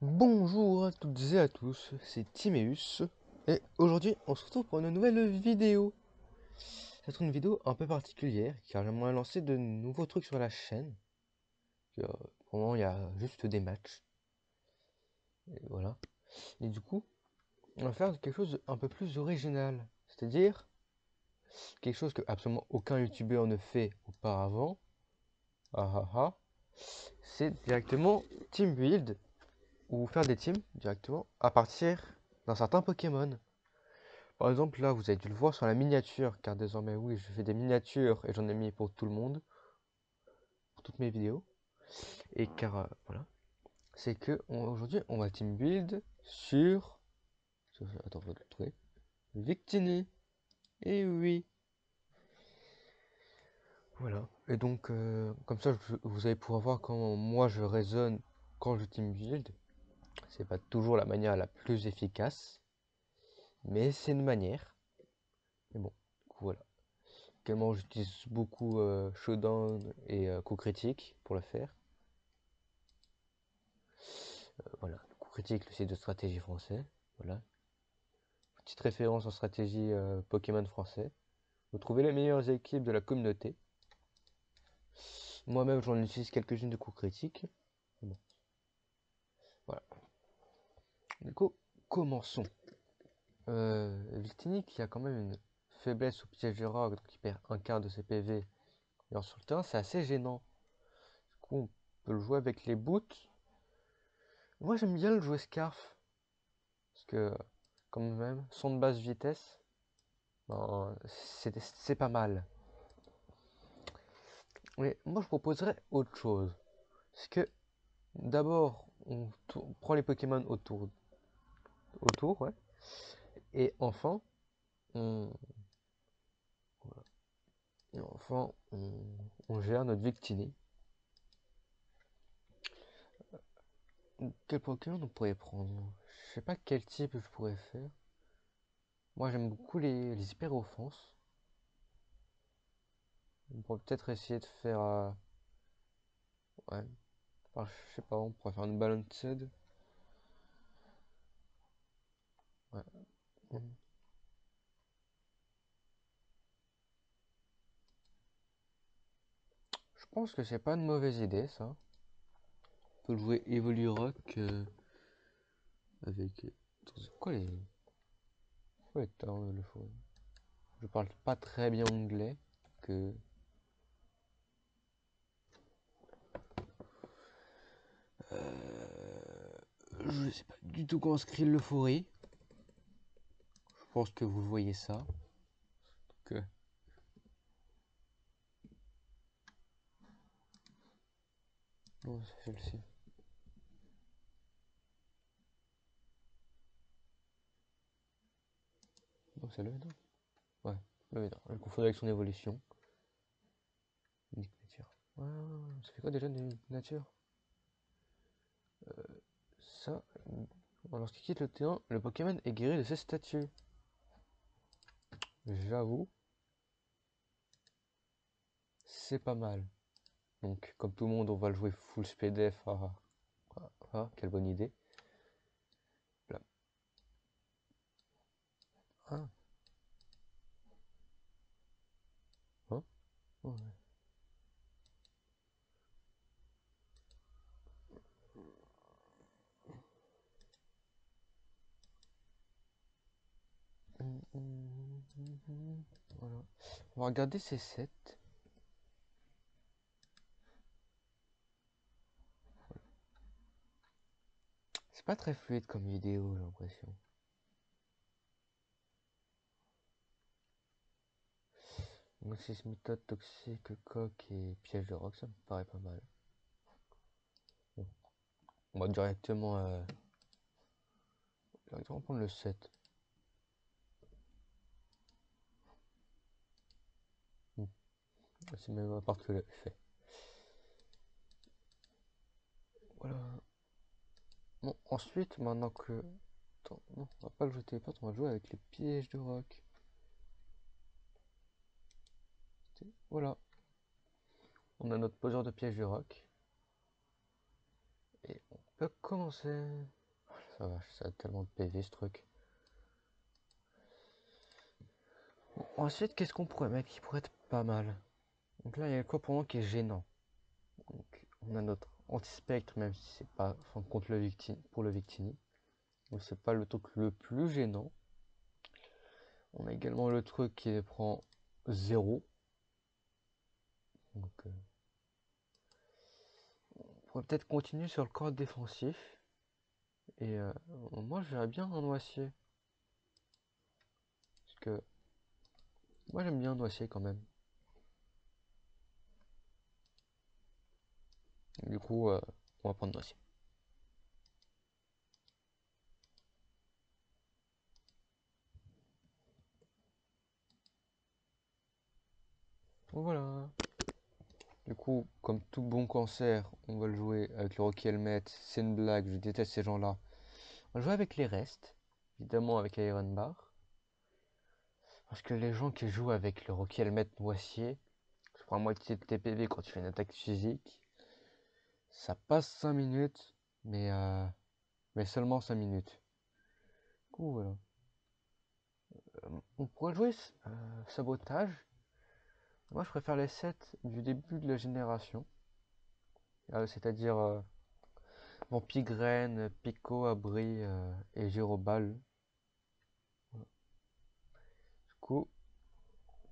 Bonjour à toutes et à tous, c'est Timéus et aujourd'hui on se retrouve pour une nouvelle vidéo. C'est une vidéo un peu particulière car j'aimerais lancer de nouveaux trucs sur la chaîne. Pour le moment il y a juste des matchs. Et voilà. Et du coup, on va faire quelque chose d'un peu plus original. C'est-à-dire quelque chose que absolument aucun youtubeur ne fait auparavant. Ah ah ah. C'est directement team build ou faire des teams directement à partir d'un certain Pokémon. Par exemple, là, vous avez dû le voir sur la miniature, car désormais, oui, je fais des miniatures et j'en ai mis pour tout le monde, pour toutes mes vidéos. Et car, voilà, c'est que aujourd'hui, on va team build sur. Attends, faut le trouver. Victini. Et oui. Voilà. Et donc, comme ça, vous allez pouvoir voir comment moi je raisonne quand je team build. C'est pas toujours la manière la plus efficace, mais c'est une manière. Mais bon, du coup, voilà. Également, j'utilise beaucoup Showdown et coup critique pour le faire. Voilà, coup critique, le site de stratégie français. Voilà, petite référence en stratégie Pokémon français. Vous trouvez les meilleures équipes de la communauté. Moi-même, j'en utilise quelques-unes de coups critiques. Bon, voilà. Du coup, commençons. Victini qui a quand même une faiblesse au piège du roc, donc il perd un quart de ses PV. Et sur le terrain, c'est assez gênant. Du coup, on peut le jouer avec les boots. Moi, j'aime bien le jouer Scarf. Parce que, quand même, son de base vitesse, ben, c'est pas mal. Mais moi, je proposerais autre chose. C'est que, d'abord, on prend les Pokémon autour, ouais. Et enfin, on, et enfin, on gère notre Victini. Quel Pokémon on pourrait prendre? Je sais pas quel type je pourrais faire. Moi, j'aime beaucoup les hyper offenses. On pourrait peut-être essayer de faire. Ouais. Enfin, je sais pas, on pourrait faire une Balanced. Ouais. Mhm. Je pense que c'est pas une mauvaise idée, ça. On peut jouer Evolurock avec. C'est quoi les. Ouais, le faux. Je parle pas très bien anglais. Que. Je sais pas du tout comment se le forêt. Je pense que vous voyez ça. Que. Non, je le sais. Non, c'est le Védant. Ouais, le Védant. Je le confondais avec son évolution. Unique nature. Ah, ça fait quoi déjà de nature? Ça. Lorsqu'il quitte le terrain, le Pokémon est guéri de ses statuts. J'avoue, c'est pas mal. Donc, comme tout le monde, on va le jouer full SPDF. Quelle bonne idée. Là. Ah, hein? Oh, ouais. Voilà. On va regarder ces sets. C'est pas très fluide comme vidéo, j'ai l'impression. Donc, c'est méthode toxique, coque et piège de rock, ça me paraît pas mal. Bon. On va directement prendre le set. C'est même à part que l'effet. Voilà. Bon, ensuite, maintenant que. Attends, non, on va pas le jeter les potes, on va jouer avec les pièges de rock. Voilà. On a notre poseur de pièges de rock. Et on commencer. Ça va, ça a tellement de PV ce truc. Bon, ensuite, qu'est-ce qu'on pourrait mettre qui pourrait être pas mal? Donc là, il y a le composant qui est gênant. Donc, on a notre anti-spectre, même si c'est pas enfin, contre le victime, pour le victime. Donc c'est pas le truc le plus gênant. On a également le truc qui prend 0. Donc on pourrait peut-être continuer sur le corps défensif. Et moi je verrais bien un noisier. Parce que moi j'aime bien un noisier quand même. Du coup on va prendre noisier. Voilà. Du coup, comme tout bon cancer, on va le jouer avec le Rocky Helmet. C'est une blague, je déteste ces gens-là. On va jouer avec les restes. Évidemment avec l'Iron Bar. Parce que les gens qui jouent avec le Rocky Helmet noisier, je prends moitié de TPV quand tu fais une attaque physique. Ça passe 5 minutes, mais seulement 5 minutes. Du coup, voilà. On pourrait jouer sabotage. Moi, je préfère les sets du début de la génération. C'est-à-dire Vampigraine, Pico, Abri et Gyrobal. Du coup,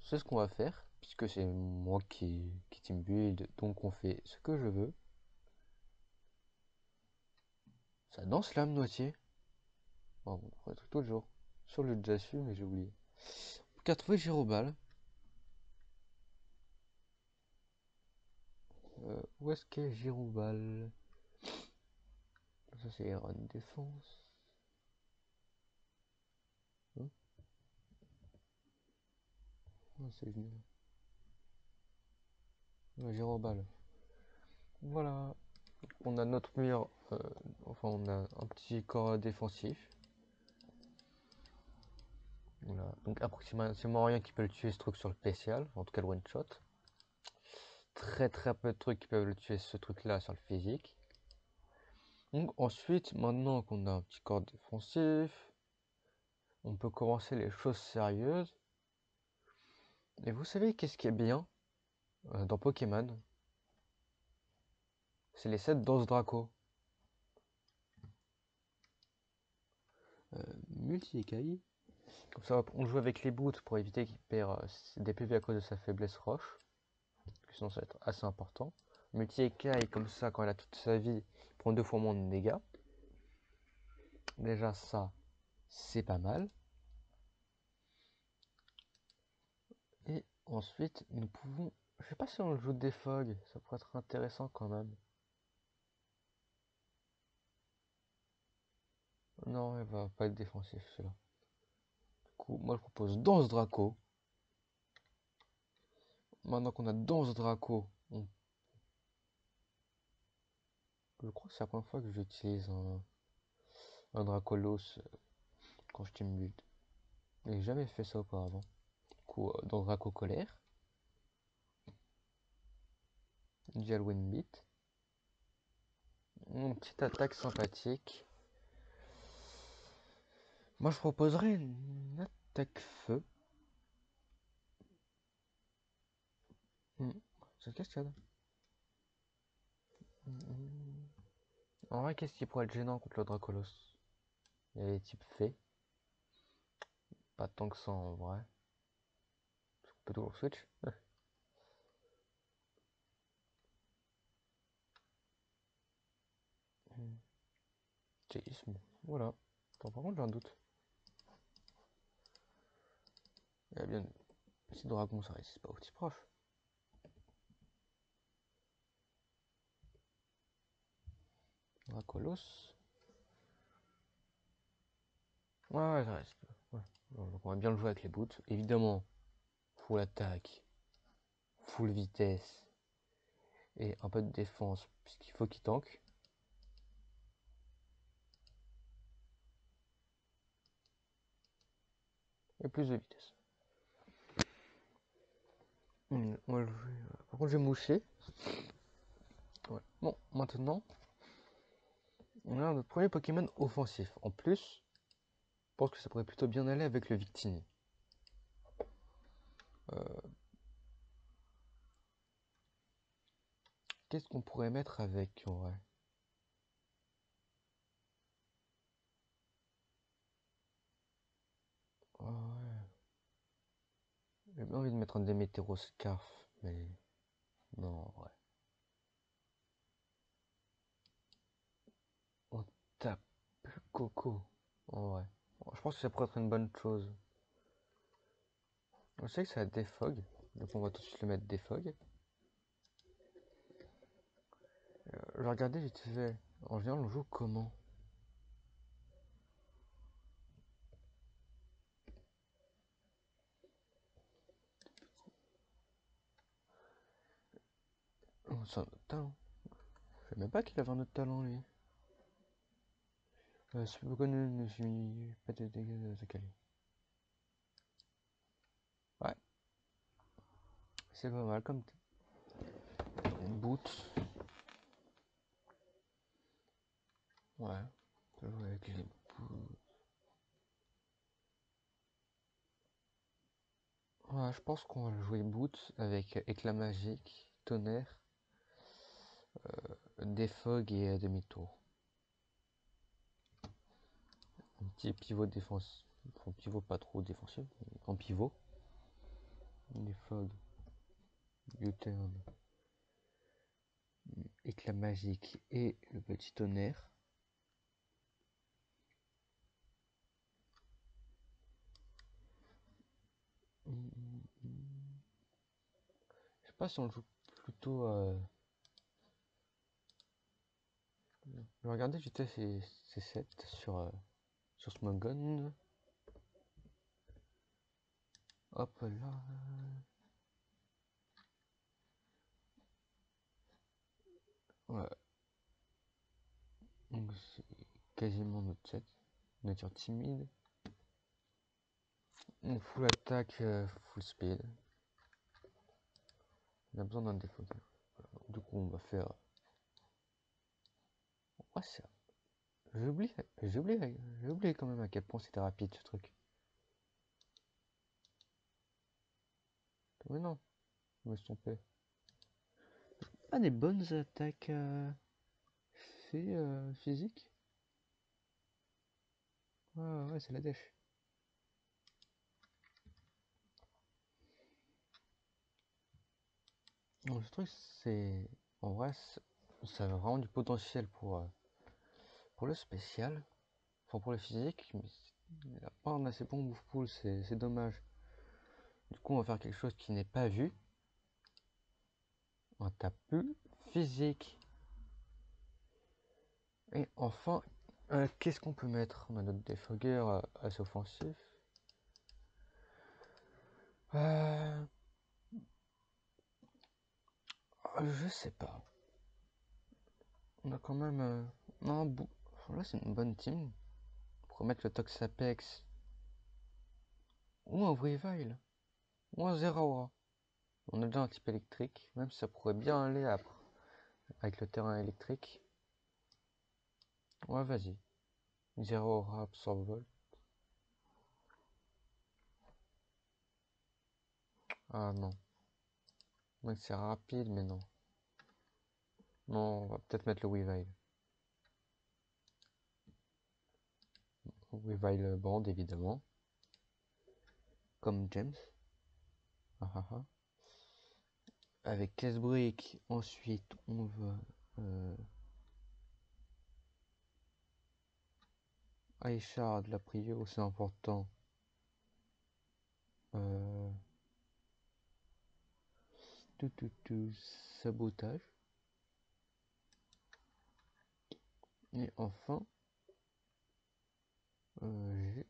c'est ce qu'on va faire, puisque c'est moi qui team build, donc on fait ce que je veux. Ça danse l'âme noisier. Bon, on pourrait être toujours sur le déjà su, mais j'ai oublié. On peut trouver Gyrobal. Où est-ce qu'est Giroubal? Ça c'est Run Défense. Hein, c'est génial. Giroubal. Voilà. On a notre mur. Enfin, on a un petit corps défensif. Voilà. Donc approximativement rien qui peut le tuer ce truc sur le spécial. En tout cas le one shot. Très très peu de trucs qui peuvent le tuer ce truc là sur le physique. Donc ensuite, maintenant qu'on a un petit corps défensif, on peut commencer les choses sérieuses. Et vous savez qu'est-ce qui est bien dans Pokémon? C'est les sets Danse Draco. Multi-écailles. Comme ça, on joue avec les boots pour éviter qu'il perd des PV à cause de sa faiblesse roche. Sinon, ça va être assez important. Multi-écailles, comme ça, quand elle a toute sa vie, il prend 2 fois moins de dégâts. Déjà, ça, c'est pas mal. Et ensuite, nous pouvons... Je sais pas si on joue des fogs, ça pourrait être intéressant quand même. Non, il va pas être défensif celui-là. Du coup, moi je propose Danse Draco. Maintenant qu'on a Danse Draco, je crois que c'est la première fois que j'utilise un Dracolos quand je team build. J'ai jamais fait ça auparavant. Du coup, Danse Draco colère. Dual Wind Beat. Une petite attaque sympathique. Moi je proposerais une attaque feu. C'est cascade. En vrai, qu'est-ce qui pourrait être gênant contre le Dracolos? Il y a les types fées. Pas tant que ça en vrai. On peut toujours switch. Séisme. Voilà. Attends, par contre, j'ai un doute. Il y a bien. Si dragon, ça résiste pas au petit proche. Dracolos. Ouais, ça reste. Ouais. Donc, on va bien le jouer avec les boots. Évidemment, full attaque, full vitesse et un peu de défense, puisqu'il faut qu'il tank. Et plus de vitesse. On va le jouer. Par contre, je vais moucher. Ouais. Bon, maintenant, On a notre premier Pokémon offensif. En plus, je pense que ça pourrait plutôt bien aller avec le Victini. Qu'est-ce qu'on pourrait mettre avec en vrai? Oh, ouais. J'ai bien envie de mettre un Démétéro-Scarf, mais non, ouais. On tape plus Coco, en vrai. Bon, je pense que ça pourrait être une bonne chose. Je sais que ça a Défog, donc on va tout de suite le mettre Défog. Je vais regarder vite fait. En général, on joue comment? Oh, c'est un autre talent. Je savais même pas qu'il avait un autre talent, lui. C'est pas connu, ne suis pas de dégâts de Kali. Ouais, c'est pas mal comme boot. Ouais, on peut jouer avec les boots. Ouais, je pense qu'on va jouer boot avec éclat magique, tonnerre, défog et demi-tour. Un petit pivot défensif. Enfin, pivot pas trop défensif, mais en pivot. Défog, U-turn, éclat magique et le petit tonnerre. Je sais pas si on joue plutôt. Je vais regarder vite fait ces sets sur Smogon. Hop là. Ouais. Donc c'est quasiment notre set. Nature timide. On full attaque, full speed. On a besoin d'un défaut. Voilà. Du coup, on va faire. Ouais, c'est. J'ai oublié quand même à quel point c'était rapide ce truc. Mais non, je me suis trompé. Ah, des bonnes attaques physiques. Ouais, c'est la dèche. Donc, ce truc, c'est. En vrai, ça a vraiment du potentiel pour le spécial. Enfin, pour le physique, mais il n'a pas un assez bon move pool, c'est dommage. Du coup, on va faire quelque chose qui n'est pas vu. Un tapu physique. Et enfin, qu'est-ce qu'on peut mettre? On a notre défogueur assez offensif. Je sais pas. On a quand même. Non, là, c'est une bonne team. Pour mettre le Toxapex. Ou un Weavile. Ou un Zeraora. On a déjà un type électrique. Même si ça pourrait bien aller après. Avec le terrain électrique. Ouais, vas-y. Zeraora Absorb. Ah non. Donc c'est rapide, mais non. Non, on va peut-être mettre le Weavile. Weavile Band, évidemment. Comme James. Ah, ah, ah. Avec Casse Brick, ensuite on va Aishard, la prio, c'est important. Sabotage. Et enfin, j'ai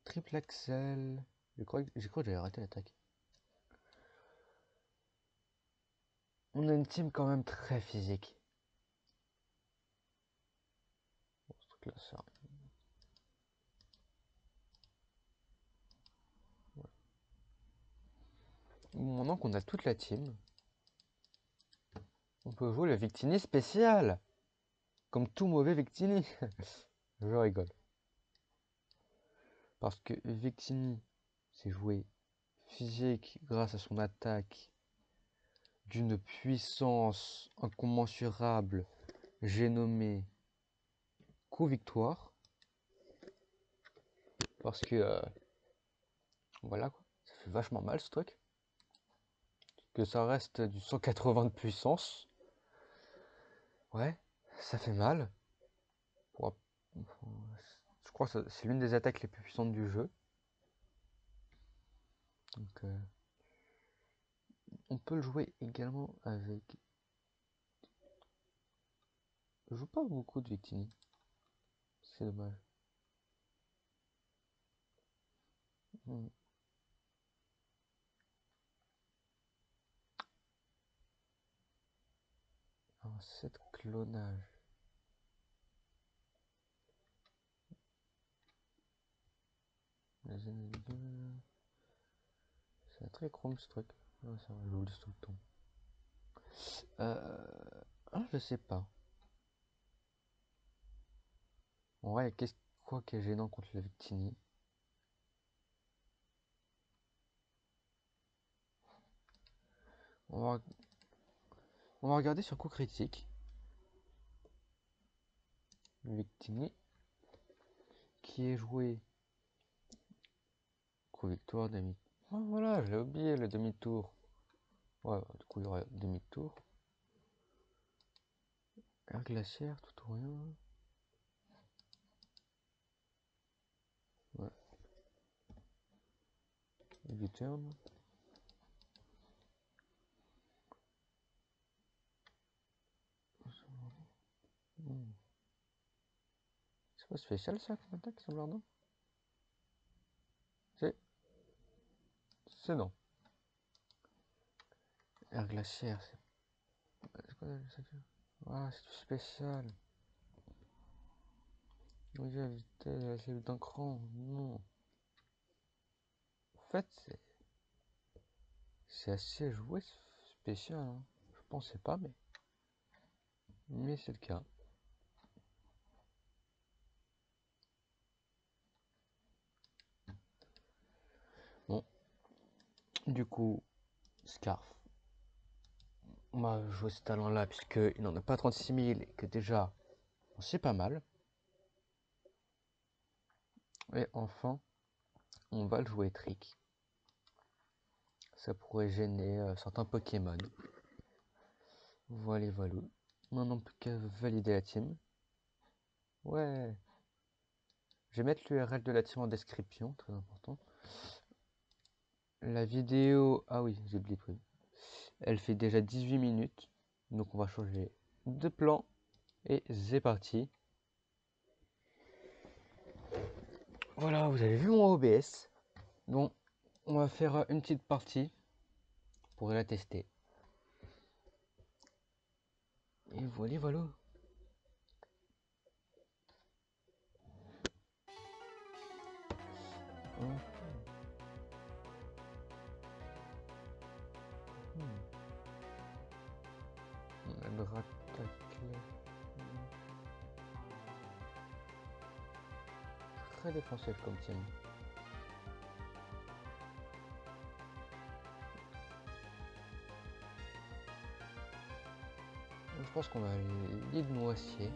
triple axel. J'ai cru que j'avais raté l'attaque. On a une team quand même très physique. Bon, ce truc là, ça. Ouais. Maintenant qu'on a toute la team, on peut jouer le Victini spécial. Comme tout mauvais Victini. Je rigole. Parce que Victini s'est joué physique grâce à son attaque d'une puissance incommensurable. J'ai nommé coup victoire. Parce que voilà quoi. Ça fait vachement mal ce truc. Que ça reste du 180 de puissance. Ouais, ça fait mal. Je crois que c'est l'une des attaques les plus puissantes du jeu. Donc, on peut le jouer également avec... Je joue pas beaucoup de Victini. C'est dommage. Alors, 7 clonage. C'est très chrome ce truc. Ah, ça va, j'oublie tout le temps. Je sais pas. En vrai, quoi qui est gênant contre la Victini? On va, on va regarder sur coup critique. Victini qui est joué coup victoire demi. Oh, voilà, j'ai oublié le demi-tour. Ouais, du coup il y aura demi-tour. Air glaciaire, tout ou rien. Ouais. U-turn. C'est pas spécial ça comme attaque, ça non? C'est non. Air glaciaire, c'est quoi ça? Ah, c'est tout spécial. Oui, la cellule d'un cran, non. En fait, c'est assez joué spécial. Hein. Je pensais pas, mais c'est le cas. Bon, du coup, Scarf. On va jouer ce talent-là, puisqu'il n'en a pas 36 000 et que déjà, c'est pas mal. Et enfin, on va le jouer Trick. Ça pourrait gêner certains Pokémon. Voilà, voilà. Maintenant, plus qu'à valider la team. Ouais. Je vais mettre l'URL de la team en description, très important. La vidéo, ah oui, j'ai oublié de prévu. Elle fait déjà 18 minutes. Donc on va changer de plan. Et c'est parti. Voilà, vous avez vu mon OBS. Donc on va faire une petite partie pour la tester. Et voilà, voilà. On a très défensif comme team. Je pense qu'on va lead noisier.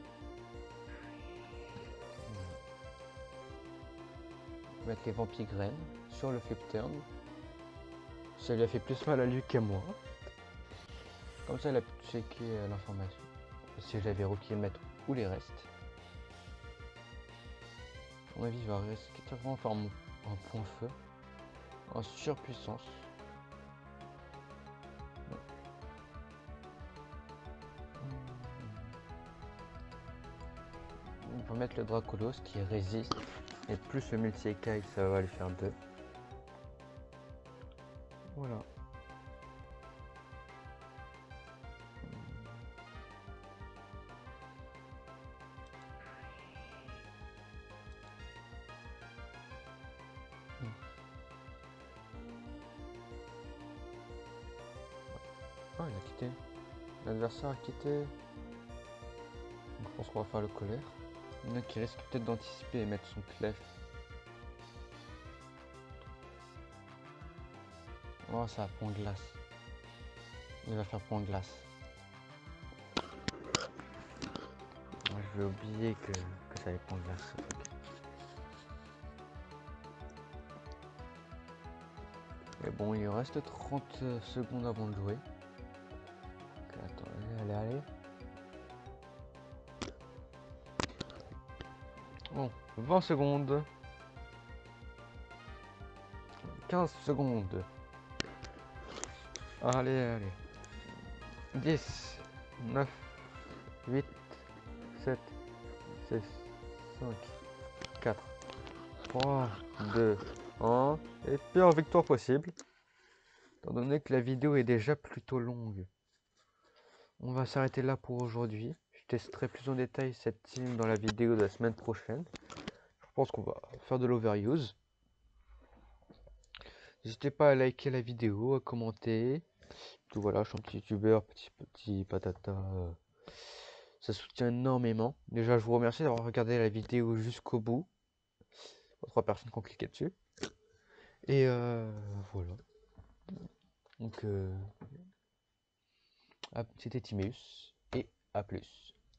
Mettre les vampigraines sur le flip turn. Ça lui a fait plus mal à lui qu'à moi. Comme ça, elle a pu checker l'information. Si j'avais requis le mettre ou les restes. À mon avis, il va rester vraiment faire un point feu. En surpuissance. On va mettre le Dracolos qui résiste. Et plus le multi-écaille, ça va lui faire 2. Voilà. Oh, il a quitté. L'adversaire a quitté. Je pense pour faire le colère. Il y en a qui risquent peut-être d'anticiper et mettre son clash. Oh, ça va pont glace. Il va faire pont glace. Moi, je vais oublier que ça va être pont glace. Mais bon, il reste 30 secondes avant de jouer. Donc, attends, allez. Bon, 20 secondes. 15 secondes. Allez. 10, 9, 8, 7, 6, 5, 4, 3, 2, 1. Et pire victoire possible. Étant donné que la vidéo est déjà plutôt longue. On va s'arrêter là pour aujourd'hui. Je testerai plus en détail cette team dans la vidéo de la semaine prochaine. Je pense qu'on va faire de l'overuse. N'hésitez pas à liker la vidéo, à commenter. Tout voilà, je suis un petit youtubeur, petit patata. Ça soutient énormément. Déjà, je vous remercie d'avoir regardé la vidéo jusqu'au bout. Aux 3 personnes qui ont cliqué dessus. Et voilà. Donc, c'était Timéus. Et à plus.